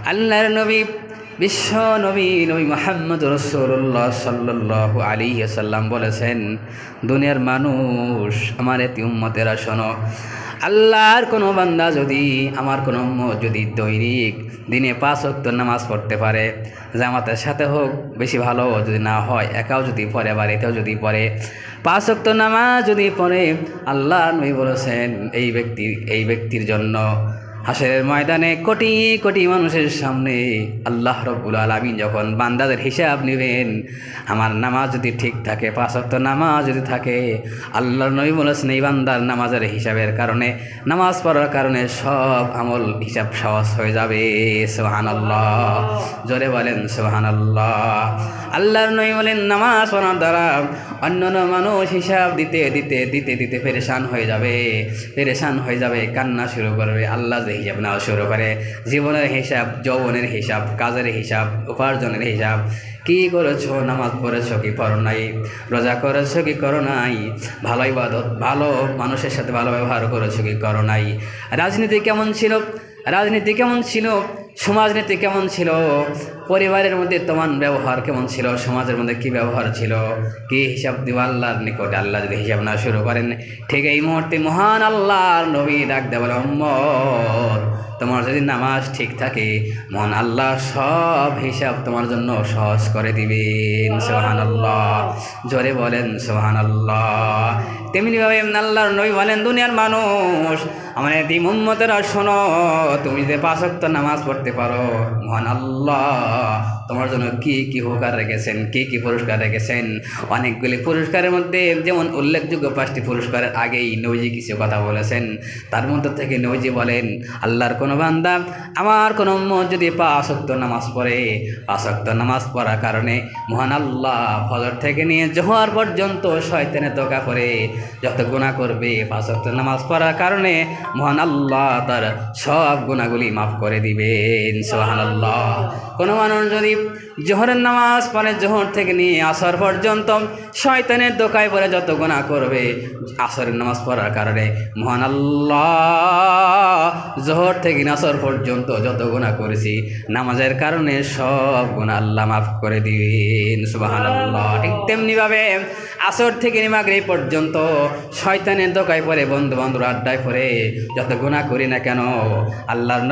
আল্লাহর নবী বিশ্ব নবী নবী মুহাম্মদ রাসূলুল্লাহ সাল্লাল্লাহু আলাইহি ওয়াসাল্লাম বলেছেন, দুনিয়ার মানুষ, আমার এতি উম্মতেরা শোনো, আল্লাহর কোনো বান্দা যদি, আমার কোনো উম্মত যদি দৈনিক দিনে 5 ওয়াক্ত নামাজ পড়তে পারে, জামাতের সাথে হোক বেশি ভালো, যদি না হয় একাও যদি পড়ে, বাড়িতেও যদি পড়ে, 5 ওয়াক্ত নামাজ যদি পড়ে, আল্লাহ নবী বলেছেন এই ব্যক্তির জন্য হাসরের ময়দানে কোটি কোটি মানুষের সামনে আল্লাহ রব্বুল আলামিন যখন বান্দাদের হিসাব নেবেন, আমার নামাজ যদি ঠিক থাকে, 5 ওয়াক্ত নামাজ যদি থাকে, আল্লাহর নবী বলেছেন এই বান্দার নামাজের হিসাবের কারণে, নামাজ পড়ার কারণে সব আমল হিসাব সহজ হয়ে যাবে। সুবহানাল্লাহ, জোরে বলেন সুবহানাল্লাহ। আল্লাহর নবী বলেন নামাজ পড়ার দ্বারা অন্যান্য মানুষ হিসাব দিতে দিতে দিতে দিতে পেরেশান হয়ে যাবে, কান্না শুরু করবে। আল্লাহ যে হিসাব নেওয়া শুরু করে, জীবনের হিসাব, যৌবনের হিসাব, কাজের হিসাব, উপার্জনের হিসাব, কি করেছো, নামাজ পড়েছো কি পড়ো নাই, রোজা করেছো কি করো নাই, ভালো ইবাদত, ভালো মানুষের সাথে ভালো ব্যবহার করেছো কি করো নাই, রাজনীতি কেমন ছিল, সমাজনীতি কেমন ছিল, পরিবারের মধ্যে তোমার ব্যবহার কেমন ছিল, সমাজের মধ্যে কি ব্যবহার ছিল, কি হিসাব দিব আল্লাহর নিকটে। আল্লাহ যদি হিসাব না শুরু করেন, ঠিক এই মুহূর্তে মহান আল্লাহর নবী ডাক দেওয়া বলে, উম্মত, তোমার যদি নামাজ ঠিক থাকে, মহান আল্লাহ সব হিসাব তোমার জন্য সহজ করে দিবেন। সুবহানাল্লাহ, জোরে বলেন সুবহানাল্লাহ। তেমনিভাবে আল্লাহর নবী বলেন, দুনিয়ার মানুষ, আমার এই উম্মতেরা শোনো, তুমি যদি 5 ওয়াক্ত নামাজ পড়তে পারো, মহান আল্লাহ তোমার জন্য কি কি উপকার রেখেছেন, কি কি পুরস্কার রেখেছেন। অনেকগুলি পুরস্কারের মধ্যে যেমন উল্লেখযোগ্য 5টি পুরস্কারের আগেই নবীজি কিছু কথা বলেছেন। তার মধ্যে থেকে নবীজি বলেন, আল্লাহর কোনো বান্দা, আমার কোনো উম্মত যদি 5 ওয়াক্ত নামাজ পড়ে, 5 ওয়াক্ত নামাজ পড়ার কারণে মহান আল্লাহ ফজর থেকে নিয়ে জোহর পর্যন্ত শয়তানের ধোঁকা পড়ে যত গুনাহ করবে, 5 ওয়াক্ত নামাজ পড়ার কারণে মহান আল্লাহ তার সব গুনাহগুলি মাফ করে দিবেন। সুবহানাল্লাহ। কোনো মানুষ যদি জোহরের নামাজ পড়ে, জোহর থেকে নিয়ে আসর পর্যন্ত শয়তানের ধোঁকায় পড়ে যত গুনাহ করবে, আসরের নামাজ পড়ার কারণে মহান আল্লাহ জোহর থেকে আসর পর্যন্ত যত গুনাহ করেছি, নামাজের কারণে সব গুনাহ আল্লাহ মাফ করে দিবেন। সুবহানাল্লাহ। ঠিক তেমনিভাবে আসর থেকে মাগরিব পর্যন্ত শয়তানের ধোঁকায় পড়ে, বন্ধু বান্ধব আড্ডায় পড়ে যত গুনাহ করি না কেন, আল্লাহর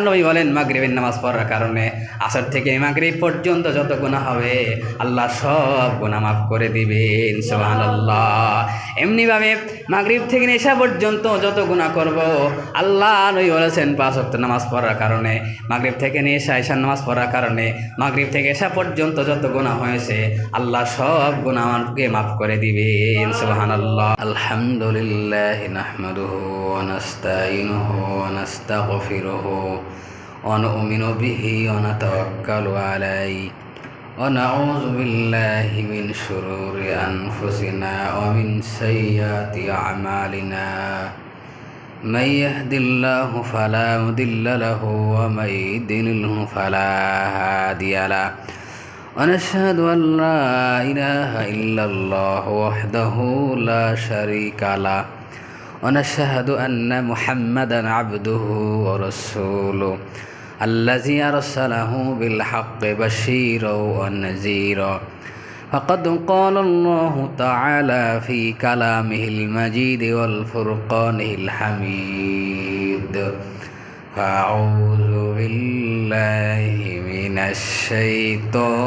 নবী বলেন মাগরিবের নামাজ পড়ার কারণে আসর থেকে মাগরিব পর্যন্ত যত গুনাহ হবে, আল্লাহ সব গুনাহ মাফ করে দিবেন। সুবহানাল্লাহ। এমনিভাবে মাগরিব থেকে এশা পর্যন্ত যত গুনাহ করব, আল্লাহ নবী বলেছেন 5 ওয়াক্ত নামাজ পড়ার কারণে, মাগরিব থেকে এশার নামাজ পড়ার কারণে, মাগরিব থেকে এশা পর্যন্ত যত গুনাহ হয়েছে, আল্লাহ সব গুনাহ আমাকে মাফ করে দিবেন। সুবহানাল্লাহ। আলহামদুলিল্লাহ নাহমাদুহু ওয়া নাস্তাঈনুহু ওয়া নাস্তাগফিরুহু ওয়া নু'মিনু বিহি ওয়া নাতাওয়াক্কালু আলাইহি ওয়া নাউযু বিল্লাহি মিন শুরুরি আনফুসিনা ওয়া মিন সাইয়্যাতি আ'মালিনা। من يهد الله فلا مضل له ومن يضلله فلا هادي له ونشهد أن لا إله إلا الله وحده لا شريك له ونشهد أن محمدا عبده ورسوله الذي أرسله بالحق بشيرا ونذيرا. فقد قال الله تعالى في كلامه المجيد والفرقانه الحميد. فأعوذ بالله من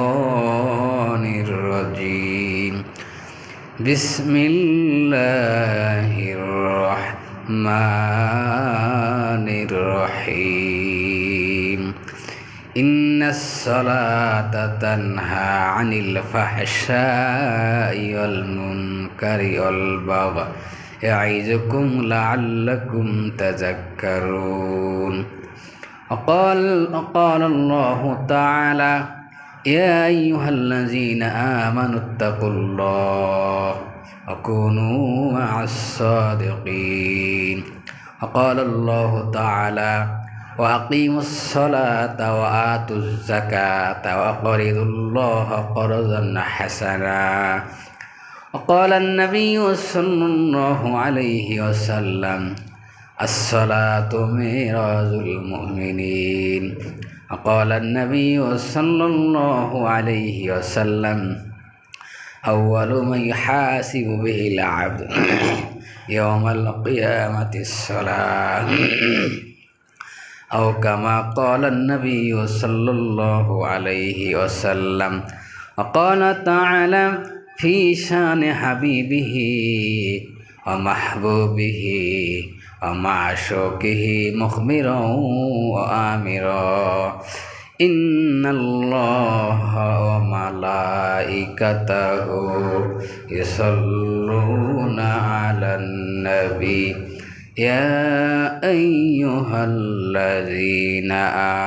الشيطان الرجيم. بسم الله الرحمن الرحيم. إن الصلاة تنهى عن الفحشاء والمنكر والبغي يعظكم لعلكم تذكرون. وقال الله تعالى يا أيها الذين آمنوا اتقوا الله وكونوا مع الصادقين. وقال الله تعالى وأقيموا الصلاة وآتوا الزكاة وأقرضوا الله قرضا حسنا. وقال النبي صلى الله عليه وسلم الصلاة ميراج المؤمنين. قال النبي صلى الله عليه وسلم أول من يحاسب به العبد يوم القيامة الصلاة أو كما قال النبي صلى الله عليه وسلم. وقال تعالى في شان حبيبه ومحبوبه ومعشوقه مخبرا وآمرا إن الله وملائكته يصلون على النبي يا أيها الذين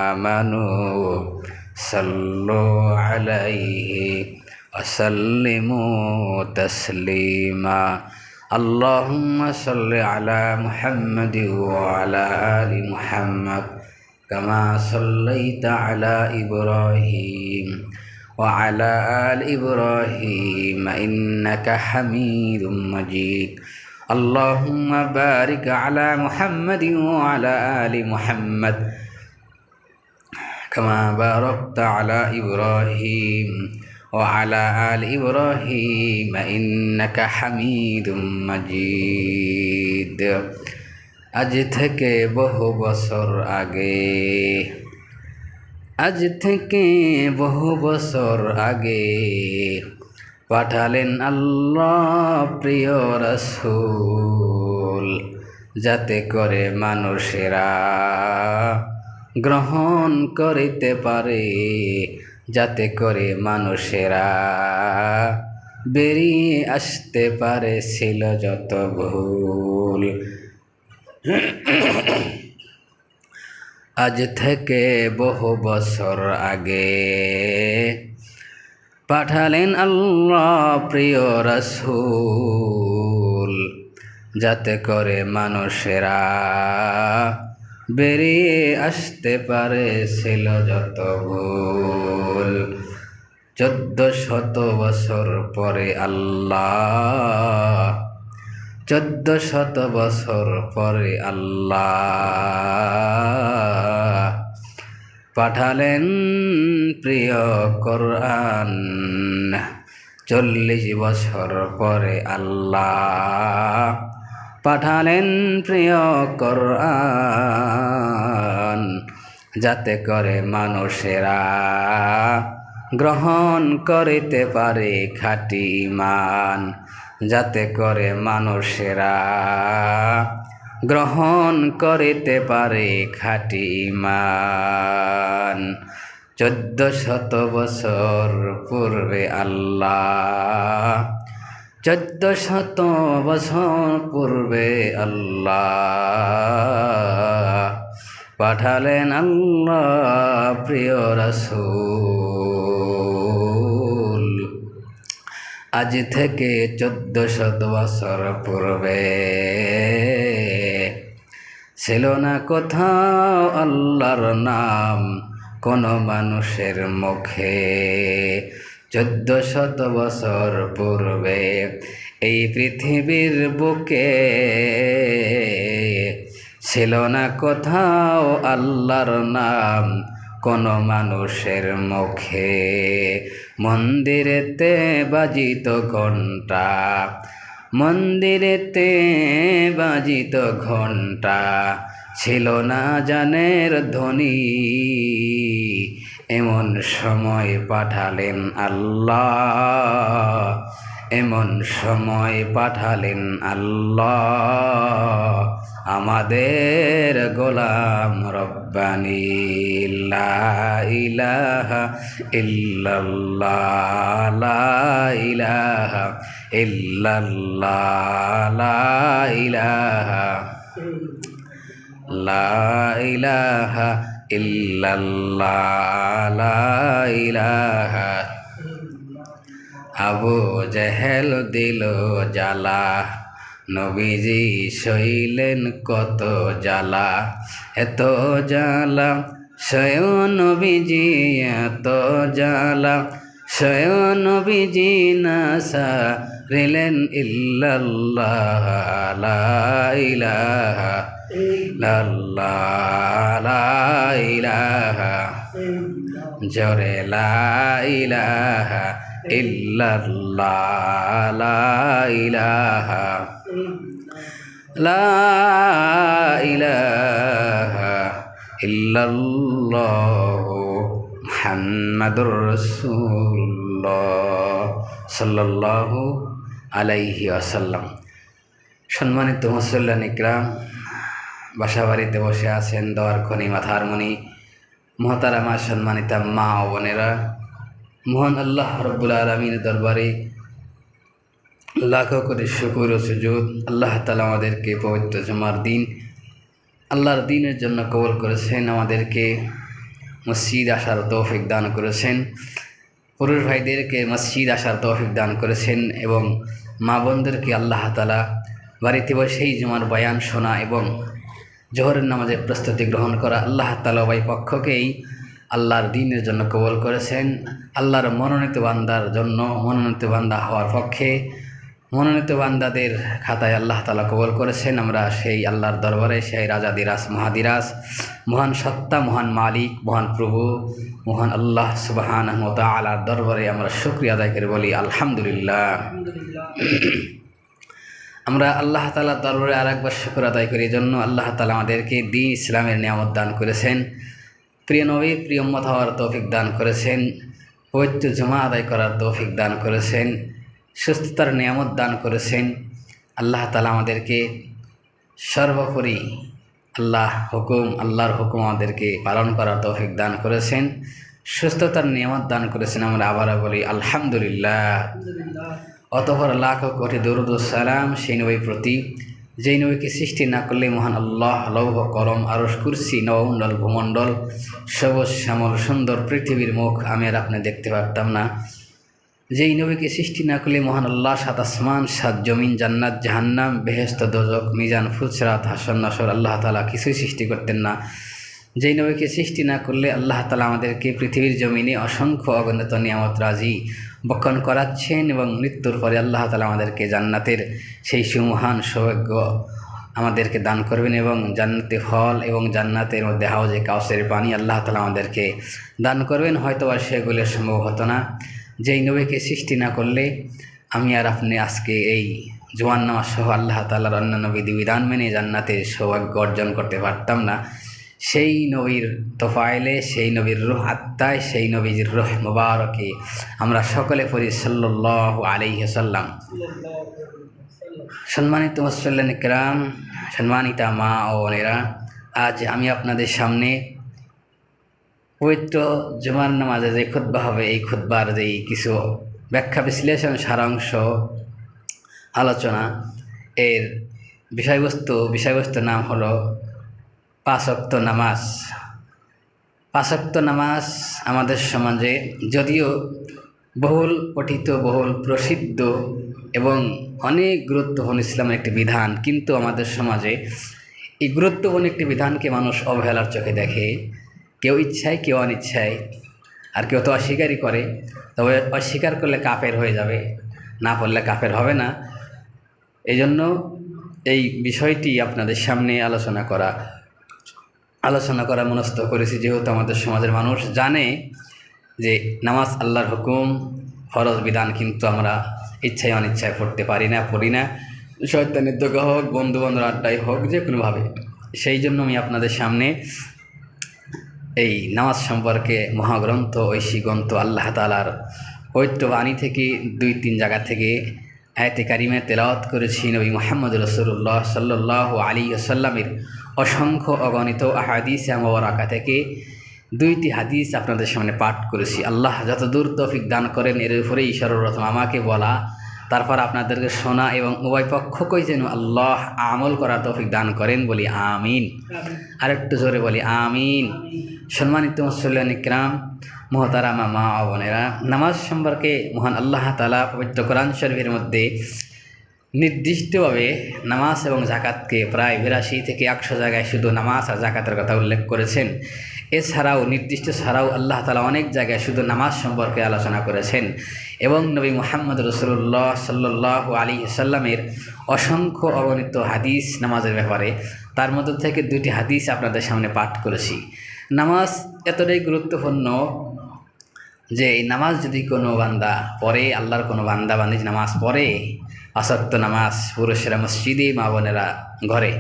آمنوا صلوا عليه وسلموا تسليما. اللهم صل على محمد وعلى آل محمد كما صليت على إبراهيم وعلى آل إبراهيم إنك حميد مجيد. اللهم بارك على محمد وعلى آل محمد كما باركت على إبراهيم وعلى آل إبراهيم إنك حميد مجيد. আজ থেকে বহু বছর আগে পাঠালেন আল্লাহ প্রিয় রাসূল, যাতে করে মানুষেরা গ্রহণ করিতে পারে, যাতে করে মানুষেরা বেরিয়ে আসতে পারে ছিল যত ভুল। আজ থেকে বহু বছর আগে পাঠালেন আল্লাহ প্রিয় রাসূল, যাতে করে মানুষেরা বেরিয়ে আসতে পারে ছিল যত ভুল। 1400 বছর পরে আল্লাহ 1400 বছর পরে আল্লাহ পাঠালেন প্রিয় কোরআন। 40 বছর পরে আল্লাহ পাঠালেন প্রিয় কোরআন, যাতে করে মানুষেরা গ্রহণ করিতে পারে খাঁটি ঈমান, যাতে করে মানুষেরা গ্রহণ করিতে পারে খাঁটি ঈমান। 1400 বছর পূর্বে আল্লাহ 1400 বছর পূর্বে আল্লাহ পাঠালেন আল্লাহ প্রিয় রাসূল। আজ থেকে 1400 বছর পূর্বে ছিল না কোথাও আল্লাহর নাম কোনো মানুষের মুখে। 1400 বছর পূর্বে এই পৃথিবীর বুকে ছিল না কোথাও আল্লাহর নাম কোনো মানুষের মুখে। মন্দিরেতে বাজিত ঘণ্টা, মন্দিরেতে বাজিত ঘণ্টা, ছিল না জানের ধ্বনি। এমন সময় পাঠালেন আল্লাহ, এমন সময় পাঠালেন আল্লাহ আমাদের গোলাম রব্বানি। লা ইলাহা ইল্লাল্লাহ, লা ইলাহা ইল্লাল্লাহ, লা ইলাহা, লা ইলাহা ইল্লাল্লাহ, লা ইলাহা। আবু জেহেল দিল জ্বালা, নবীজি সইলেন কত জ্বালা, এত জ্বালা স্বয়ং নবীজি, এত জ্বালা স্বয়ং নবীজি না সারিলেন ইল্লাল্লাহ, লা ইলাহা ইল্লাল্লাহ লা ইলাহা জোরে লা ইলাহা ইল্লাল্লাহ লা ইলাহা লা ইলাহা ইল্লাল্লাহু মুহাম্মাদুর রাসূলুল্লাহ সাল্লাল্লাহু আলাইহি ওয়াসাল্লাম। সম্মানিত মুসল্লিয়ান ইকরাম, বাসাবাড়িতে বসে আছেন দোয়ার খনি মাথার মনি মোহতারামা সম্মানিতা মা ও বোনেরা, মহান আল্লাহ রব্বুল আলামিনের দরবারে লাখো কোটি শুকর ও সুজুদ। আল্লাহ তাআলা আমাদেরকে পবিত্র জুমার দিন আল্লাহর দিনের জন্য কবুল করেছেন, আমাদেরকে মসজিদ আসার তৌফিক দান করেছেন, পুরুষ ভাইদেরকে মসজিদ আসার তৌফিক দান করেছেন এবং মা বোনদেরকে আল্লাহ তাআলা বাড়িতে বসেই জুমার বয়ান শোনা এবং জোহরের নামাজের প্রস্তুতি গ্রহণ করা আল্লাহ তাআলা উভয় পক্ষকেই আল্লাহর দিনের জন্য কবুল করেছেন। আল্লাহর মনোনীত বান্দার জন্য, মনোনীত বান্দা হওয়ার পক্ষে মনোনীত বান্দাদের খাতায় আল্লাহ তাআলা কবুল করেছেন। আমরা সেই আল্লাহর দরবারে, সেই রাজাদিরাজ মহাদিরাজ, মহান সত্তা, মহান মালিক, মহান প্রভু, মহান আল্লাহ সুবহানাহু ওয়া তাআলার দরবারে আমরা শুকরিয়া আদায় করে বলি আলহামদুলিল্লাহ। আমরা আল্লাহ তাআলার দরবারে আরেকবার শুকর আদায় করি, এই জন্য আল্লাহ তাআলা আমাদেরকে দ্বীন ইসলামের নিয়ামত দান করেছেন, প্রিয় নবী প্রিয় উম্মত হওয়ার তৌফিক দান করেছেন, পবিত্র জুমা আদায় করার তৌফিক দান করেছেন, সুস্থতার নিয়ামত দান করেছেন। আল্লাহ তাআলা আমাদেরকে সর্বোপরি আল্লাহর হুকুম আমাদেরকে পালন করার তৌফিক দান করেছেন, সুস্থতার নিয়ামত দান করেছেন। আমরা আবারও বলি আলহামদুলিল্লাহ। অতঃপর লাখ কোটি দরুদ ও সালাম সেই নবীর প্রতি, যেই নবীকে সৃষ্টি না করলে মহান আল্লাহ লৌহ কলম আরশ কুরসি নবমণ্ডল ভূমণ্ডল সবুজ শ্যামল সুন্দর পৃথিবীর মুখ আমি আর আপনি দেখতে পারতাম না। যেই নবীকে সৃষ্টি না করলে মহান আল্লাহ সাত আসমান, সাত জমিন, জান্নাত, জাহান্নাম, বেহেশত, দোজখ, মিজান, ফুলসিরাত, হাসর নাসর আল্লাহ তাআলা কিছুই সৃষ্টি করতেন না। যেই নবীকে সৃষ্টি না করলে আল্লাহ তাআলা আমাদেরকে পৃথিবীর জমিনে অসংখ্য অগণিত নিয়ামত রাজি বক্ষণ করাচ্ছেন এবং মৃত্যুর পরে আল্লাহ তাআলা আমাদেরকে জান্নাতের সেই সুমহান সৌভাগ্য আমাদেরকে দান করবেন এবং জান্নাতে ফল এবং জান্নাতের মধ্যে হাউজে কাউসারের পানি আল্লাহ তাআলা আমাদেরকে দান করবেন। হয়তোবা সেগুলো সম্ভব হতো না। যেই নবীকে সৃষ্টি না করলে আমি আর আপনি আজকে এই জোয়ান নামাজ সহ আল্লাহ তাআলার অন্যান্য বিধিবিধান মেনে জান্নাতের সৌভাগ্য অর্জন করতে পারতাম না। সেই নবীর তোফাইলে, সেই নবীর রূহ আত্মায়, সেই নবীর রূহ মুবারকে আমরা সকলে পড়ি সাল্লাল্লাহু আলাইহি ওয়াসাল্লাম। সম্মানিত মুসল্লিয়ান ইকরাম, সম্মানিতা মা ও বোনেরা, আজ আমি আপনাদের সামনে পবিত্র জুমার নামাজে যে খুতবা হবে, এই খুতবার যেই কিছু ব্যাখ্যা বিশ্লেষণ সারাংশ আলোচনা, এর বিষয়বস্তু নাম হলো পাঁচ ওয়াক্ত নামাজ। পাঁচ ওয়াক্ত নামাজ আমাদের সমাজে যদিও বহুল পঠিত, বহুল প্রসিদ্ধ এবং অনেক গুরুত্বপূর্ণ ইসলামের একটি বিধান, কিন্তু আমাদের সমাজে এই গুরুত্বপূর্ণ একটি বিধানকে মানুষ অবহেলার চোখে দেখে, কেউ ইচ্ছায় কেউ অনিচ্ছায়, আর কেউ তো অস্বীকারই করে। তবে অস্বীকার করলে কাফের হয়ে যাবে, না পড়লে কাফের হবে না। এই জন্য এই বিষয়টি আপনাদের সামনে আলোচনা করা মনস্থ করেছি, যেহেতু আমাদের সমাজের মানুষ জানে যে নামাজ আল্লাহর হুকুম, ফরজ বিধান, কিন্তু আমরা ইচ্ছায় অনিচ্ছায় পড়তে পড়ি না, শয়তানের দোকা হোক, বন্ধুবান্ধব আড্ডায় হোক, যে কোনোভাবে। সেই জন্য আমি আপনাদের সামনে এই নামাজ সম্পর্কে মহাগ্রন্থ, ঐশী গ্রন্থ আল্লাহ তাআলার পবিত্র বাণী থেকে 2-3 জায়গা থেকে আয়াতে কারিমে তেলাওয়াত করেছি। নবী মুহাম্মদ রাসূলুল্লাহ সাল্লাল্লাহু আলাইহি ওয়াসাল্লামের অসংখ্য অগণিত আহাদিসে মুবারাকা থেকে 2টি হাদিস আপনাদের সামনে পাঠ করেছি। আল্লাহ যতদূর তৌফিক দান করেন, এর উপরেই সর্বপ্রথম আমাকে বলা, তারপর আপনাদেরকে শোনা এবং উভয় পক্ষকেই যেন আল্লাহ আমল করার তৌফিক দান করেন, বলি আমিন। আরেকটু জোরে বলি আমিন। সম্মানিত মুসল্লিয়ান ইকরাম, মোহতারামা মা ও বোনেরা, নামাজ সম্পর্কে মহান আল্লাহ তাআলা পবিত্র কোরআন শরীফের মধ্যে নির্দিষ্টভাবে নামাজ এবং জাকাতকে প্রায় 82 থেকে 100 জায়গায় শুধু নামাজ আর জাকাতের কথা উল্লেখ করেছেন। এছাড়াও নির্দিষ্ট ছাড়াও আল্লাহ তাআলা অনেক জায়গায় শুধু নামাজ সম্পর্কে আলোচনা করেছেন এবং নবী মুহাম্মদ রাসূলুল্লাহ সাল্লাল্লাহু আলাইহি ওয়াসাল্লামের অসংখ্য অগণিত হাদিস নামাজের ব্যাপারে, তার মধ্য থেকে দুইটি হাদিস আপনাদের সামনে পাঠ করেছি। নামাজ এতটাই গুরুত্বপূর্ণ যে এই নামাজ যদি কোনো বান্দা পড়ে, আল্লাহর কোনো বান্দা বান্দি নামাজ পড়ে, 5 ওয়াক্ত নামাজ, পুরুষেরা মসজিদে, মা বোনেরা ঘরে,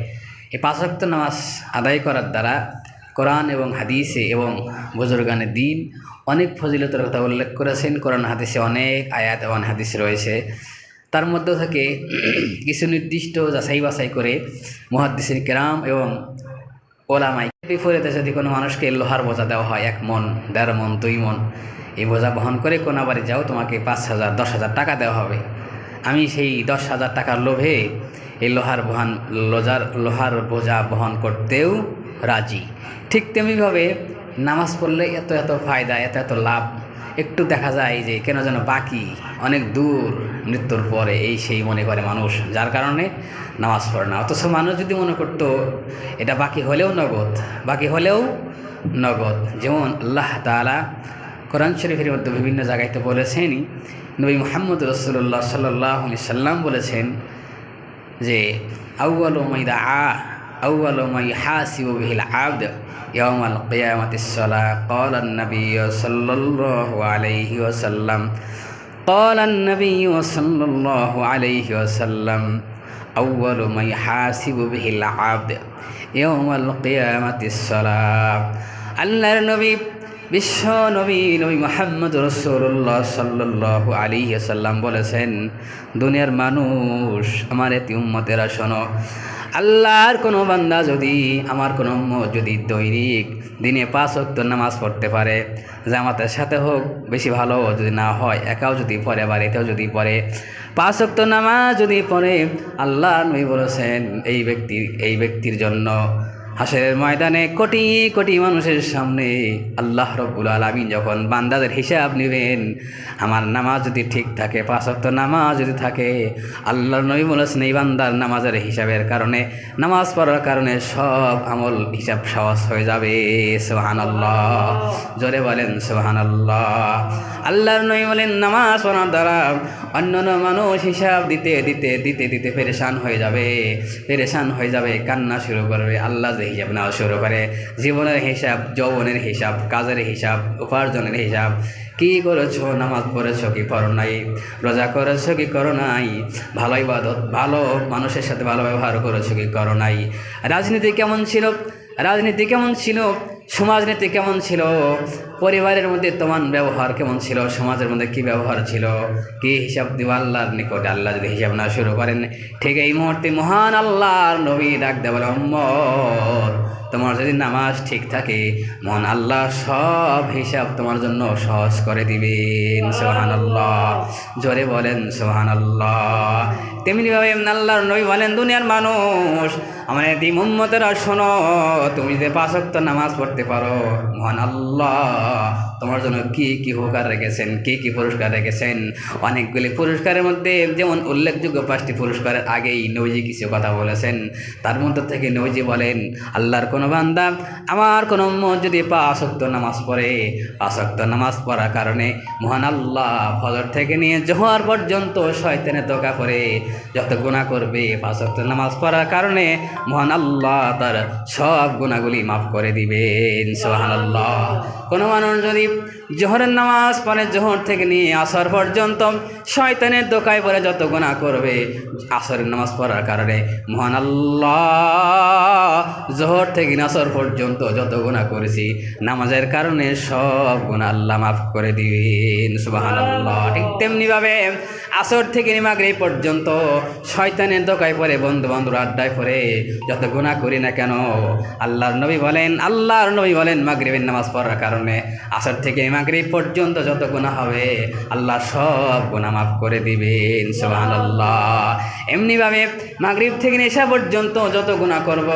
এই 5 ওয়াক্ত নামাজ আদায় করার দ্বারা কোরআন এবং হাদিসে এবং বুজুর্গানে দিন অনেক ফজিলতের কথা উল্লেখ করেছেন। কোরআন হাদিসে অনেক আয়াত এবং হাদিস রয়েছে। তার মধ্য থেকে কিছু নির্দিষ্ট যাচাই বাছাই করে মুহাদ্দিসিন কেরাম এবং ওলামাই বিপরীতে যদি কোনো মানুষকে লোহার বোঝা দেওয়া হয় 1 মণ, 1.5 মণ, 2 মণ, এই বোঝা বহন করে কোনাবাড়ি যাও, তোমাকে 5,000, 10,000 টাকা দেওয়া হবে। আমি সেই 10,000 টাকার লোভে এই লোহার বোঝা বহন করতেও রাজি। ঠিক তেমনিভাবে নামাজ পড়লে এত এত ফায়দা, এত এত লাভ, একটু দেখা যায় যে কেন যেন বাকি অনেক দূর, মৃত্যুর পরে এই সেই মনে করে মানুষ, যার কারণে নামাজ পড়ে না। অথচ মানুষ যদি মনে করতো এটা বাকি হলেও নগদ, যেমন আল্লাহ তাআলা কোরআন শরীফের মধ্যে বিভিন্ন জায়গায় তো বলেছেনই, নবী মুহাম্মদ রাসূলুল্লাহ সাল্লাল্লাহু আলাইহি সাল্লাম বলেছেন যে আউয়ালু মা ইউহাসিবু বিহিল আবদ ইয়াউমাল কিয়ামাতিস সালাহ। ক্বালা আন-নাবিয়্যু সাল্লাল্লাহু আলাইহি ওয়াসাল্লাম আউয়ালু মা ইউহাসিবু বিহিল আবদ ইয়াউমাল কিয়ামাতিস সালাহ। আল্লাহর নবী, বিশ্ব নবী মুহাম্মদ রাসূলুল্লাহ সাল্লাল্লাহু আলাইহি ওয়াসাল্লাম বলেছেন, দুনিয়ার মানুষ, আমার এতি উম্মতেরা শোনো, আল্লাহর কোনো বান্দা যদি, আমার কোনো উম্মত যদি দৈনিক দিনে 5 ওয়াক্ত নামাজ পড়তে পারে, জামাতের সাথে হোক, বেশি ভালো যদি না হয় একাও যদি পড়ে, বাড়িতেও যদি পড়ে, 5 ওয়াক্ত নামাজ যদি পড়ে, আল্লাহ নবী বলেছেন এই ব্যক্তির জন্য হাসরের ময়দানে কোটি কোটি মানুষের সামনে আল্লাহ রাব্বুল আলামিন যখন বান্দাদের হিসাব নেবেন, আমার নামাজ যদি ঠিক থাকে, 5 ওয়াক্ত নামাজ যদি থাকে, আল্লাহর নবী বলেছেন এই বান্দার নামাজের হিসাবের কারণে, নামাজ পড়ার কারণে সব আমল হিসাব সহজ হয়ে যাবে। সুবহানাল্লাহ, জোরে বলেন সুবহানাল্লাহ। আল্লাহর নবী বলেন নামাজ পড়ার দ্বারা অন্যান্য মানুষ হিসাব দিতে দিতে দিতে দিতে পেরেশান হয়ে যাবে, কান্না শুরু করবে। আল্লাহ যে হিসাব নেওয়া শুরু করে, জীবনের হিসাব, যৌবনের হিসাব, কাজের হিসাব, উপার্জনের হিসাব, কি করেছো, নামাজ পড়েছো কি পড়ো নাই, রোজা করেছো কি করো নাই, ভালো ইবাদত, ভালো মানুষের সাথে ভালো ব্যবহার করেছো কি করো নাই, রাজনীতি কেমন ছিল, সমাজনীতি কেমন ছিল, পরিবারের মধ্যে তোমার ব্যবহার কেমন ছিল, সমাজের মধ্যে কি ব্যবহার ছিল, কি হিসাব দিব আল্লাহর নিকটে। আল্লাহ যদি হিসাব না শুরু করেন, ঠিক এই মুহূর্তে মহান আল্লাহর নবী ডাক দেয়, বলে উম্মত, তোমার যদি নামাজ ঠিক থাকে, মহান আল্লাহ সব হিসাব তোমার জন্য সহজ করে দিবেন। সুবহানাল্লাহ, জোরে বলেন সুবহানাল্লাহ। তেমনিভাবে আল্লাহর নবী বলেন, দুনিয়ার মানুষ, আমার এতিম উম্মতেরা শোনো, তুমি যে 5 ওয়াক্ত নামাজ পড়তে পারো, মহান আল্লাহ তোমার জন্য কি কি উপকার রেখেছেন, কি কি পুরস্কার রেখেছেন। অনেকগুলি পুরস্কারের মধ্যে যেমন উল্লেখযোগ্য 5টি পুরস্কারের আগেই নবীজি কিছু কথা বলেছেন। তার মধ্যে থেকে নবীজি বলেন, আল্লাহর কোনো বান্দা, আমার কোনো উম্মত যদি 5 ওয়াক্ত নামাজ পড়ে, 5 ওয়াক্ত নামাজ পড়ার কারণে মহান আল্লাহ ফজর থেকে নিয়ে জোহর পর্যন্ত শয়তানের ধোঁকা পড়ে যত গুনাহ করবে, 5 ওয়াক্ত নামাজ পড়ার কারণে মহান আল্লাহ তার সব গুনাহগুলি মাফ করে দিবেন। সুবহানাল্লাহ। কোনো মানুষ যদি জোহরের নামাজ পড়ে, জোহর থেকে নিয়ে আসর পর্যন্ত শয়তানের ধোঁকায় পড়ে যত গুনাহ করবে, আসরের নামাজ পড়ার কারণে মহান আল্লাহ জোহর থেকে আসর পর্যন্ত যত গুনাহ করেছি, নামাজের কারণে সব গুনাহ আল্লাহ মাফ করে দিবেন। সুবহানাল্লাহ। ঠিক তেমনিভাবে আসর থেকে মাগরিব পর্যন্ত শয়তানের ধোঁকায় পড়ে, বন্ধু বান্ধব আড্ডায় পড়ে যত গুনাহ করি না কেন, আল্লাহর নবী বলেন মাগরিবের নামাজ পড়ার কারণে আসর থেকে মাগরিব পর্যন্ত যত গুনাহ হবে, আল্লাহ সব গুনাহ মাফ করে দিবেন। সুবহানাল্লাহ। এমনিভাবে মাগরিব থেকে এশা পর্যন্ত যত গুনাহ করব,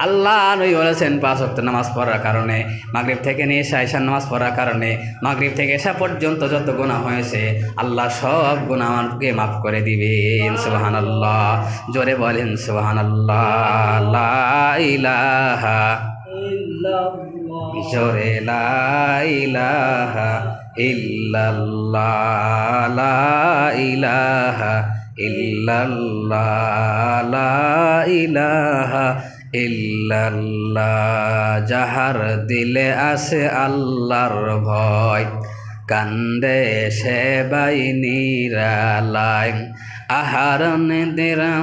আল্লাহ নবী বলেছেন 5 ওয়াক্ত নামাজ পড়ার কারণে, মাগরিব থেকে এশার নামাজ পড়ার কারণে, মাগরিব থেকে এশা পর্যন্ত যত গুনাহ হয়েছে, আল্লাহ সব গুনাহ আমাকে মাফ করে দিবেন। সুবহানাল্লাহ, জোরে বলেন সুবহানাল্লাহ। লা ইলাহা ইল্লাল্লাহ, জোরে লা ইলাহা ইল্লাল্লাহ, লা ইলাহা ইল্লাল্লাহ, লা ইলাহা ইল্লাল্লাহ, যাহার দিলে আছে আল্লাহর ভয়, কান্দে সে বাই নিরালায়, আহার নিদ্রা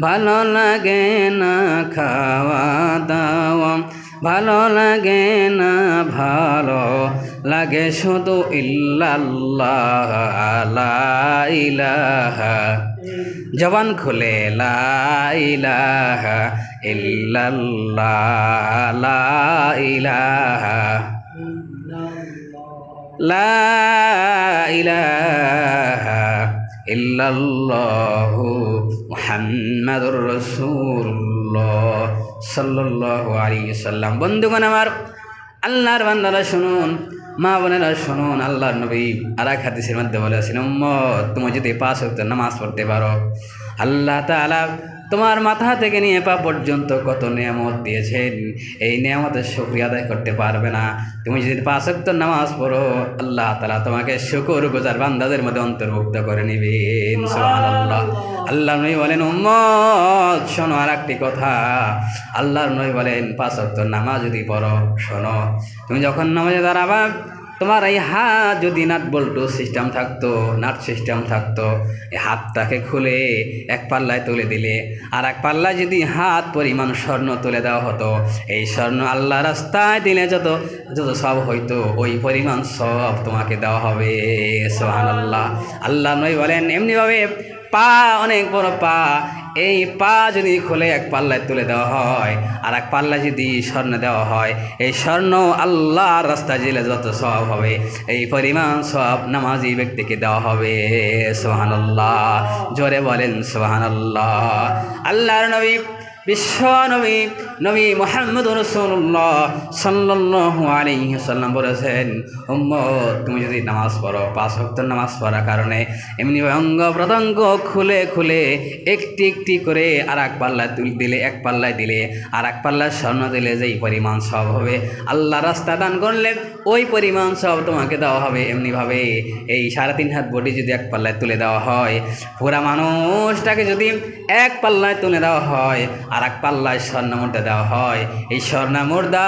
ভালো লাগে না, খাওয়া দাওয়া ভালো লাগে না, ভালো লাগে শুধু ইল্লাল্লাহ, লা ইলাহা, জবান খুলে লা ইলাহা ইল্লাল্লাহ, লা ইলাহা, লা ইলাহা ইল্লাল্লাহু মুহাম্মাদুর রাসূলুল্লাহ সাল্লাল্লাহু আলাইহি সাল্লাম। বন্ধুগণ আমার, আল্লাহর বান্দারা শুনুন, মা বোনেরা শুনুন, আল্লাহর নবী আর এক হাদিসের মধ্যে বলেছেন, উম্মত তুমি যদি 5 ওয়াক্ত নামাজ পড়তে পারো, আল্লাহ তাআলা তোমার মাথা থেকে নিয়ে পা পর্যন্ত কত নিয়ামত দিয়েছেন, এই নিয়ামতের শুকরিয়া আদায় করতে পারবে না। তুমি যদি 5 ওয়াক্ত নামাজ পড়ো, আল্লাহ তাআলা তোমাকে শুকরগুজার বান্দাদের মধ্যে অন্তর্ভুক্ত করে নেবেন। সুবহানাল্লাহ। আল্লাহর নবী বলেন, উম্মত শোনো আর একটি কথা, আল্লাহর নবী বলেন 5 ওয়াক্ত নামাজ যদি পড়ো, শোনো, তুমি যখন নামাজে দাঁড়াবা, তোমার এই হাত যদি নাট বল্টু সিস্টেম থাকতো, নাট সিস্টেম থাকতো, এই হাতটাকে খুলে এক পাল্লায় তুলে দিলে, আর এক পাল্লায় যদি হাত পরিমাণ স্বর্ণ তুলে দেওয়া হতো, এই স্বর্ণ আল্লাহ রাস্তায় দিলে যত সব হইতো, ওই পরিমাণ সব তোমাকে দেওয়া হবে। সুবহানাল্লাহ। আল্লাহ নবী বলেন, এমনিভাবে পা, অনেক বড় পা, এই পা যদি খুলে এক পাল্লায় তুলে দেওয়া হয়, আর এক পাল্লায় যদি স্বর্ণ দেওয়া হয়, এই স্বর্ণ আল্লাহর রাস্তায় দিলে যত সওয়াব হবে, এই পরিমাণ সওয়াব নামাজি ব্যক্তিকে দেওয়া হবে। সুবহানাল্লাহ। জোরে বলেন সুবহানাল্লাহ। আল্লাহর নবী, বিশ্ব নবী, নবী মুহাম্মদুর রাসূলুল্লাহ সাল্লাল্লাহু আলাইহি ওয়াসাল্লাম বলেছেন, উম্মত তুমি যদি নামাজ পড়ো, 5 ওয়াক্ত নামাজ পড়ার কারণে এমনি অঙ্গ প্রত্যঙ্গ খুলে খুলে একটি একটি করে আর এক পাল্লায় তুলে দিলে, এক পাল্লায় দিলে আর এক পাল্লায় স্বর্ণ দিলে যেই পরিমাণ সব হবে, আল্লাহ রাস্তা দান করলে ওই পরিমাণ সব তোমাকে দেওয়া হবে। এমনিভাবে এই 3.5 হাত বডি যদি এক পাল্লায় তুলে দেওয়া হয়, পুরা মানুষটাকে যদি এক পাল্লায় তুলে দেওয়া হয়, আর এক পাল্লায় স্বর্ণ মুদ্রা দেওয়া হয়, এই স্বর্ণ মুদ্রা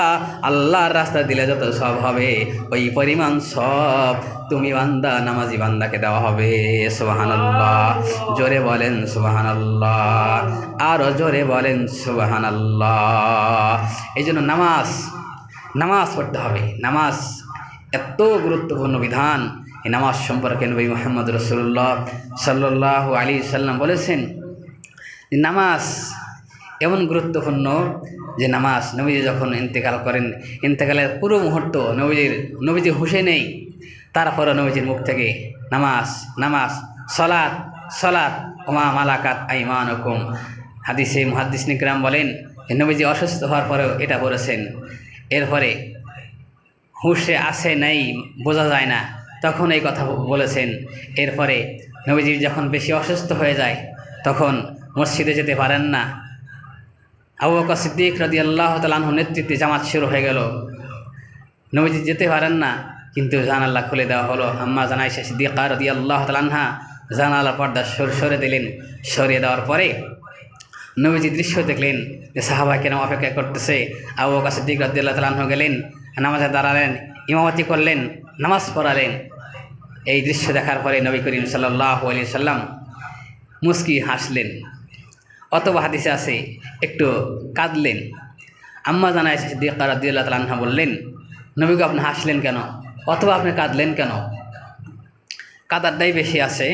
আল্লাহর রাস্তা দিলে যত সব হবে, ওই পরিমাণ সব তুমি বান্দা, নামাজি বান্দাকে দেওয়া হবে। সুবহানাল্লাহ। জোরে বলেন সুবহানাল্লাহ, আরো জোরে বলেন সুবহানাল্লাহ। এই জন্য নামাজ পড়তে হবে। নামাজ এত গুরুত্বপূর্ণ বিধান, এই নামাজ সম্পর্কে নবী মুহাম্মদ রাসূলুল্লাহ সাল্লাল্লাহু আলাইহি সাল্লাম বলেছেন, নামাজ এমন গুরুত্বপূর্ণ যে নামাজ, নবীজি যখন ইন্তেকাল করেন, ইন্তেকালের পুরো মুহূর্ত নবীজি হুঁশে নেই, তারপরে নবীজির মুখ থেকে নামাজ নামাজ, সলাত সলাত, ওমা মালাকাত আইমানুকুম। হাদিসে মুহাদ্দিস নিকরাম বলেন, নবীজি অসুস্থ হওয়ার পরেও এটা বলেছেন। এরপরে হুঁশে আসে নাই, বোঝা যায় না, তখন এই কথা বলেছেন। এরপরে নবীজি যখন বেশি অসুস্থ হয়ে যায়, তখন মসজিদে যেতে পারেন না, আবু বকর সিদ্দিক রাদিয়াল্লাহু তাআলা আনহুর নেতৃত্বে জামাত শুরু হয়ে গেল, নবীজি যেতে পারেন না, কিন্তু জানালা খুলে দেওয়া হলো। আম্মা আয়েশা সিদ্দিকা রাদিয়াল্লাহু তাআলা আনহা জানালার পর্দা সরে দিলেন। সরিয়ে দেওয়ার পরে নবীজি দৃশ্য দেখলেন যে সাহাবায়ে কেরাম অপেক্ষা করতেছে। আবু বকর সিদ্দিক রাদিয়াল্লাহু তাআলা আনহু গেলেন, নামাজে দাঁড়ালেন, ইমামতি করলেন, নামাজ পড়ালেন। এই দৃশ্য দেখার পরে নবী করিম সাল্লাল্লাহু আলাইহি সাল্লাম মুস্কি হাসলেন, অথবা হাদিসে আছে একটু কাঁদলেন। আম্মা আয়েশা সিদ্দিকা রাদিয়াল্লাহু তাআলা আনহা বললেন, নবী গো আপনি হাসলেন কেন, অথবা আপনি কাঁদলেন কেন? কাদারটাই বেশি আছে,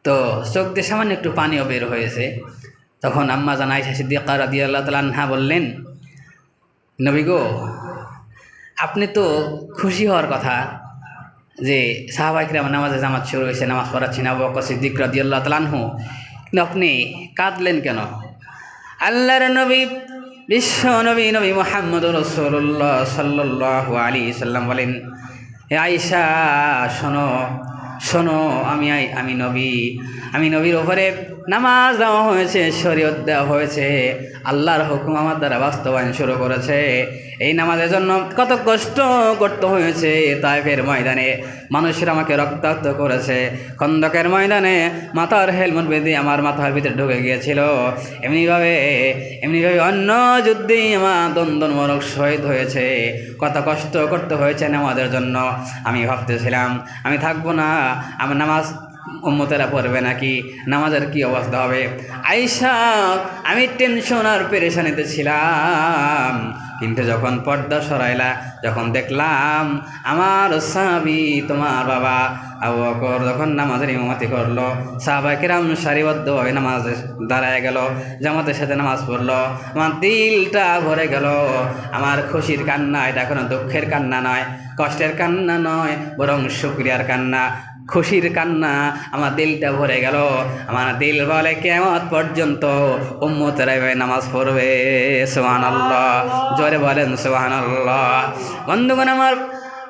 তো চোখ দিয়ে সামান্য একটু পানিও বের হয়েছে। তখন আম্মা আয়েশা সিদ্দিকা রাদিয়াল্লাহু তাআলা আনহা বললেন, নবী গো আপনি তো খুশি হওয়ার কথা যে সাহাবায়ে কেরাম নামাজে জামাত শুরু হয়েছে, নামাজ পড়াচ্ছেন আবু বকর সিদ্দিক রাদিয়াল্লাহু তাআলা আনহু, কিন্তু আপনি কাঁদলেন কেন? আল্লাহর নবী, বিশ্ব নবী, নবী মুহাম্মদুর রাসূলুল্লাহ সাল্লাল্লাহু আলাইহি সাল্লাম বলেন, হে আয়েশা শোনো, শোনো, আমি নবীর ওপরে নামাজ দেওয়া হয়েছে, শরীয়ত দেওয়া হয়েছে, আল্লাহর হুকুম আমার দ্বারা বাস্তবায়ন শুরু করেছে। এই নামাজের জন্য কত কষ্ট করতে হয়েছে। তায়েফের ময়দানে মানুষেরা আমাকে রক্তাক্ত করেছে। খন্দকের ময়দানে মাথার হেলমেট বেঁধে আমার মাথার ভিতরে ঢুকে গিয়েছিল। এমনিভাবে অন্য যুদ্ধে আমার দন্দন মরক শহীদ হয়েছে। কত কষ্ট করতে হয়েছে নামাজের জন্য। আমি ভাবতেছিলাম আমি থাকবো না, আমার নামাজ উম্মতেরা পড়বে নাকি, নামাজের কি অবস্থা হবে। আয়েশা, আমি টেনশন আর পেরেশানিতে ছিলাম। কিন্তু যখন পর্দা সরাইলা, যখন দেখলাম আমার সাহাবী তোমার বাবা আবু বকর যখন নামাজের ইমামতি করলো, সাহাবায়ে কেরাম সারিবদ্ধভাবে নামাজে দাঁড়ায় গেল, জামাতের সাথে নামাজ পড়লো, আমার দিলটা ভরে গেল। আমার খুশির কান্না, এটা কোনো দুঃখের কান্না নয়, কষ্টের কান্না নয়, বরং শুকরিয়ার কান্না, খুশির কান্না। আমার দিলটা ভরে গেল। আমার দিল বলে কিয়ামত পর্যন্ত উম্মতেরা এভাবে নামাজ পড়বে। সুবহানাল্লাহ, জোরে বলেন সুবহানাল্লাহ। বন্ধুগণ আমার,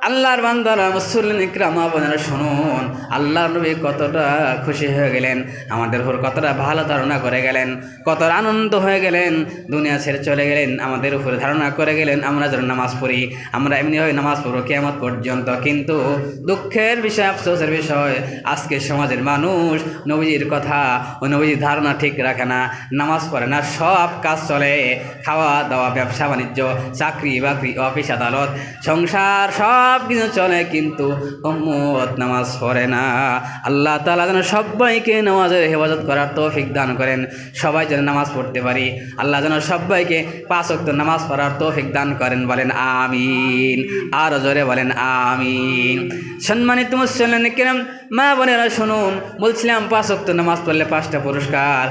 আল্লাহর বান্দারা, মুসল্লিন ইকরাম, আপনারা শুনুন, আল্লাহর নবী কতটা খুশি হয়ে গেলেন, আমাদের উপর কতটা ভালো ধারণা করে গেলেন, কত আনন্দ হয়ে গেলেন, দুনিয়া ছেড়ে চলে গেলেন, আমাদের উপরে ধারণা করে গেলেন আমরা যেন নামাজ পড়ি, আমরা এমনিভাবে নামাজ পড়বো কিয়ামত পর্যন্ত। কিন্তু দুঃখের বিষয়, আফসোসের বিষয়, আজকে সমাজের মানুষ নবীজির কথা ও নবীজির ধারণা ঠিক রাখে না, নামাজ পড়ে না, সব কাজ চলে, খাওয়া দাওয়া, ব্যবসা বাণিজ্য, চাকরি বাকরি, অফিস আদালত, সংসার, সব কিছু চলে, কিন্তু উম্মত নামাজ পড়ে না। আল্লাহ তাআলা যেন সবাইকে নামাজের হেফাজত করার তৌফিক দান করেন, সবাই যেন নামাজ পড়তে পারি। আল্লাহ যেন সবাইকে 5 ওয়াক্ত নামাজ পড়ার তৌফিক দান করেন, বলেন আমিন। আর জোরে বলেন আমিন। সম্মানিত মুসল্লিন কিরাম, মা বোনেরা শুনুন, বলছিলাম 5 ওয়াক্ত নামাজ পড়লে 5টা পুরস্কার,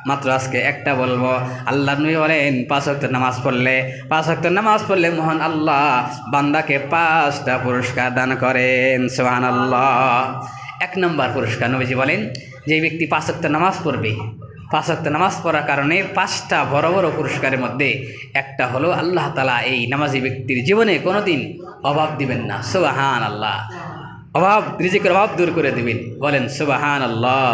মাত্র আজকে একটা বলবো। আল্লাহ নবী বলেন 5 ওয়াক্ত নামাজ পড়লে মহান আল্লাহ বান্দাকে 5টা পুরস্কার দান করেন। সুবহানাল্লাহ। 1 নম্বর পুরস্কার নবীজি বলেন, যে ব্যক্তি 5 ওয়াক্ত নামাজ পড়বে, 5 ওয়াক্ত নামাজ পড়ার কারণে 5টা বড় বড় পুরস্কারের মধ্যে একটা হলো আল্লাহ তাআলা এই নামাজি ব্যক্তির জীবনে কোনোদিন অভাব দিবেন না। সুবহানাল্লাহ। রিজিকের অভাব দূর করে দিবেন, বলেন সুবহানাল্লাহ।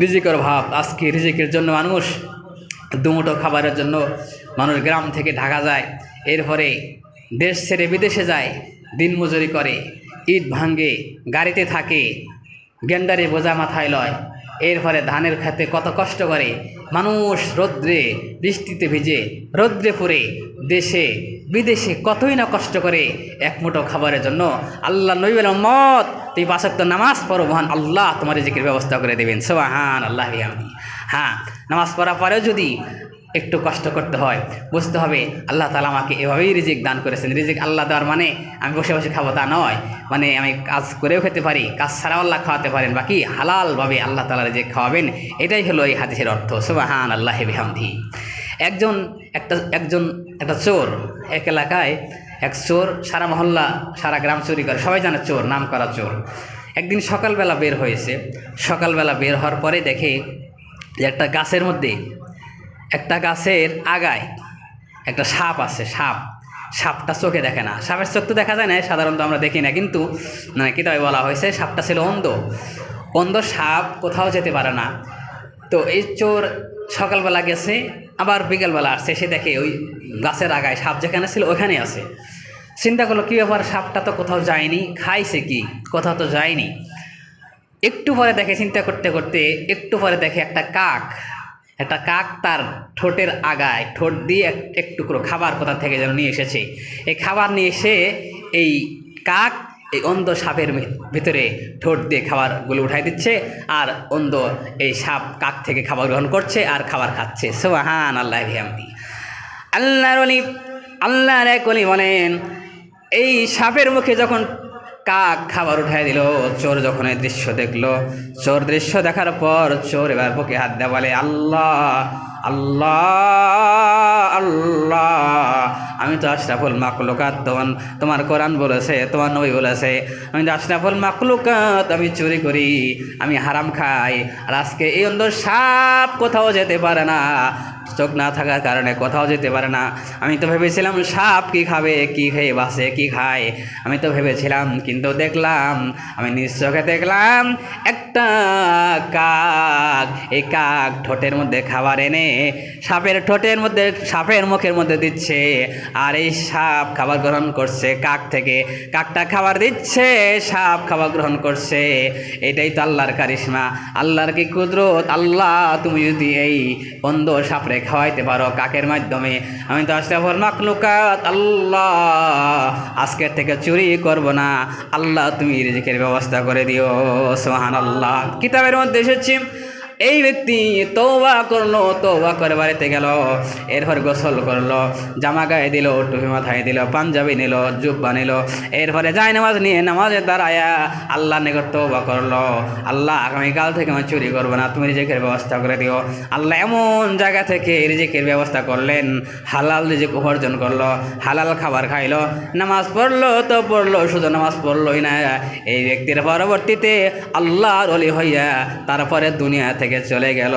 রিজিকের অভাব, আজকে রিজিকের জন্য মানুষ, দুমুঠো খাবারের জন্য মানুষ গ্রাম থেকে ঢাকা যায়, এরপরে দেশ ছেড়ে বিদেশে যায়, দিনমজুরি করে, ইট ভাঙে, গাড়িতে থাকে, গেন্ডারে বোঝা মাথায় লয়, এরপরে ধানের খেতে কত কষ্ট করে মানুষ, রৌদ্রে বৃষ্টিতে ভিজে, রৌদ্রে পুড়ে, দেশে বিদেশে কতই না কষ্ট করে এক মুঠো খাবারের জন্য। আল্লাহ নবী বলেন, উম্মত তুই 5 ওয়াক্ত নামাজ পড়ো, মহান আল্লাহ তোমার রিজিকের ব্যবস্থা করে দেবেন। সুবহানাল্লাহ। হ্যাঁ, নামাজ পড়ার পরেও যদি একটু কষ্ট করতে হয়, বুঝতে হবে আল্লাহ তাআলা আমাকে এভাবেই রিজিক দান করেছেন। রিজিক আল্লাহ দেওয়ার মানে আমি বসে বসে খাবো তা নয়, মানে আমি কাজ করেও খেতে পারি, কাজ ছাড়াও আল্লাহ খাওয়াতে পারেন, বাকি হালালভাবে আল্লাহ তাআলা রিজিক খাওয়াবেন, এটাই হলো এই হাদিসের অর্থ। সুবহানাল্লাহি বিহামদিহি। একটা চোর, এক এলাকায় এক চোর, সারা মহল্লা সারা গ্রাম চুরি করে, সবাই জানে চোর, নাম করা চোর। একদিন সকালবেলা বের হয়েছে, সকালবেলা বের হওয়ার পরে দেখে যে একটা গাছের মধ্যে, একটা গাছের আগায় একটা সাপ আছে। সাপটা চোখে দেখে না, সাপের চোখ তো দেখা যায় না, সাধারণত আমরা দেখি না, কিন্তু কিতাবে বলা হয়েছে সাপটা ছিল অন্ধ সাপ, কোথাও যেতে পারে না। তো এই চোর সকালবেলা গেছে, আবার বিকেলবেলা আসছে, সে দেখে ওই গাছের আগায় সাপ যেখানে ছিল ওখানে আছে। চিন্তা করলো কী ব্যাপার, সাপটা তো কোথাও যায়নি, খাইছে কি, কোথাও তো যায়নি। একটু পরে দেখে, চিন্তা করতে করতে একটু পরে দেখে একটা কাক তার ঠোঁটের আগায় ঠোঁট দিয়ে এক টুকরো খাবার কোথা থেকে যেন নিয়ে এসেছে। এই খাবার নিয়ে এসে এই কাক এই অন্ধ সাপের ভিতরে ঠোঁট দিয়ে খাবারগুলো উঠাই দিচ্ছে, আর অন্ধ এই সাপ কাক থেকে খাবার গ্রহণ করছে আর খাবার খাচ্ছে। সুবহানাল্লাহি বিহামদিহি। আল্লাহর এক ওলি বলেন, এই সাপের মুখে যখন কাক খাবার উঠাই দিল, চোর যখন এই দৃশ্য দেখলো, চোর দৃশ্য দেখার পর চোর এবার বুকে হাত দেয়া বলে, আল্লাহ আল্লাহ আল্লাহ, আমি তো আশরাফুল মাখলুকাত, তোমার কোরআন বলেছে, তোমার নবী বলেছে আমি তো আশরাফুল মাখলুকাত, আমি চুরি করি, আমি হারাম খাই, আর আজকে এই অন্ধ সাপ কোথাও যেতে পারে না, চোখ না থাকার কারণে কোথাও যেতে পারে না। আমি তো ভেবেছিলাম সাপ কি খাবে, কি খেয়ে বাসে, কি খায়, আমি তো ভেবেছিলাম, কিন্তু দেখলাম, আমি নিজ চোখে দেখলাম একটা কাক। এই কাক ঠোঁটের মধ্যে খাবার এনে সাপের ঠোঁটের মধ্যে, সাপের মুখের মধ্যে দিচ্ছে, আর এই সাপ খাবার গ্রহণ করছে কাক থেকে। কাকটা খাবার দিচ্ছে, সাপ খাবার গ্রহণ করছে। এটাই তো আল্লাহর কারিশমা, আল্লাহর কি কুদরত। আল্লাহ, তুমি যদি এই অন্ধ সাপরে খাওয়াইতে পারো কাকের মাধ্যমে, আমি তো আশরাফুল মাখলুকাত, আল্লাহ আজকের থেকে চুরি করব না। আল্লাহ, তুমি রিজিকের ব্যবস্থা করে দিও। সুবহানাল্লাহ। কিতাবের মধ্যে এসেছে, এই ব্যক্তি তওবা করলো, তওবা করে বাড়িতে গেল, এরপর গোসল করলো, জামা গায়ে দিল, টুপি মাথায় দিল, পাঞ্জাবি নিল, জুব্বা নিল, এরপরে যায় নামাজ নিয়ে নামাজে দাঁড়ায়া আল্লাহর নিকট তওবা করলো, আল্লাহ আগামীকাল থেকে আমি চুরি করবো না, তুমি রিজিকের ব্যবস্থা করে দিও। আল্লাহ এমন জায়গা থেকে রিজিকের ব্যবস্থা করলেন, হালাল রিজিক উপার্জন করলো, হালাল খাবার খাইলো, নামাজ পড়লো তো পড়লো, শুধু নামাজ পড়লোই না, এই ব্যক্তির পরবর্তীতে আল্লাহর ওলি হইয়া তারপরে দুনিয়া থেকে চলে গেল।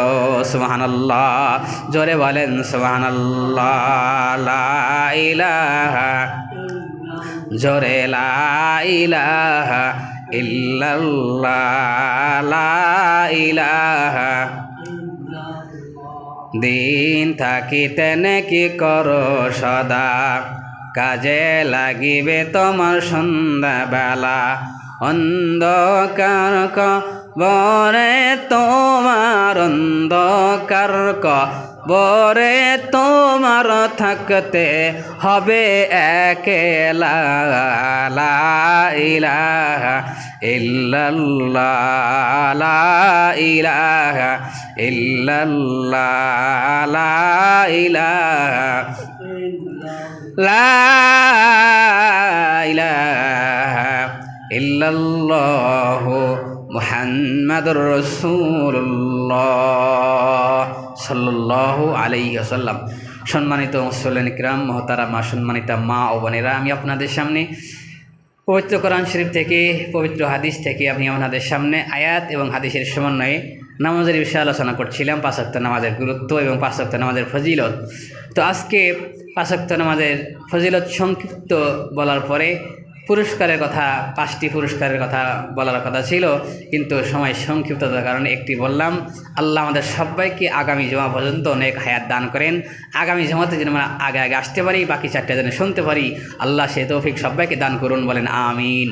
সুবহানাল্লাহ। জোরে বলেন সুবহানাল্লাহ। লা ইলাহা, জোরে লা ইলাহা ইল্লাল্লাহ, লা ইলাহা। দিন থাকিতে নেকি করো সদা, কাজে লাগিবে তোমার সন্ধ্যাবেলা, অন্ধকার বরে তোমার, অন্ধকার বরে তোমার থাকতে হবে একেলা। লা ইলাহা ইল্লাল্লাহ, লা ইলাহা ইল্লাল্লাহ, লা ইলাহা, লা ইলাহা ইল্লাল্লাহু মুহাম্মাদুর রাসূলুল্লাহ সাল্লাল্লাহু আলাইহি ওয়াসাল্লাম। সম্মানিত মুসল্লিন কিরাম, মুহতারামা, সম্মানিতা মা ও বোনেরা, আমি আপনাদের সামনে পবিত্র কোরআন শরীফ থেকে, পবিত্র হাদিস থেকে আমি আপনাদের সামনে আয়াত এবং হাদিসের সমন্বয়ে নামাজের বিষয়ে আলোচনা করছিলাম, 5 ওয়াক্ত নামাজের গুরুত্ব এবং 5 ওয়াক্ত নামাজের ফজিলত। তো আজকে 5 ওয়াক্ত নামাজের ফজিলত সংক্ষিপ্ত বলার পরে পুরস্কারের কথা, 5টি পুরস্কারের কথা বলার কথা ছিল, কিন্তু সময় সংক্ষিপ্ততার কারণে একটি বললাম। আল্লাহ আমাদের সবাইকে আগামী জমা পর্যন্ত অনেক হায়াত দান করেন, আগামী জমাতে যেন আমরা আগে আগে আসতে পারি, বাকি 4টা যেন শুনতে পারি, আল্লাহ সে তৌফিক সবাইকে দান করুন, বলেন আমিন।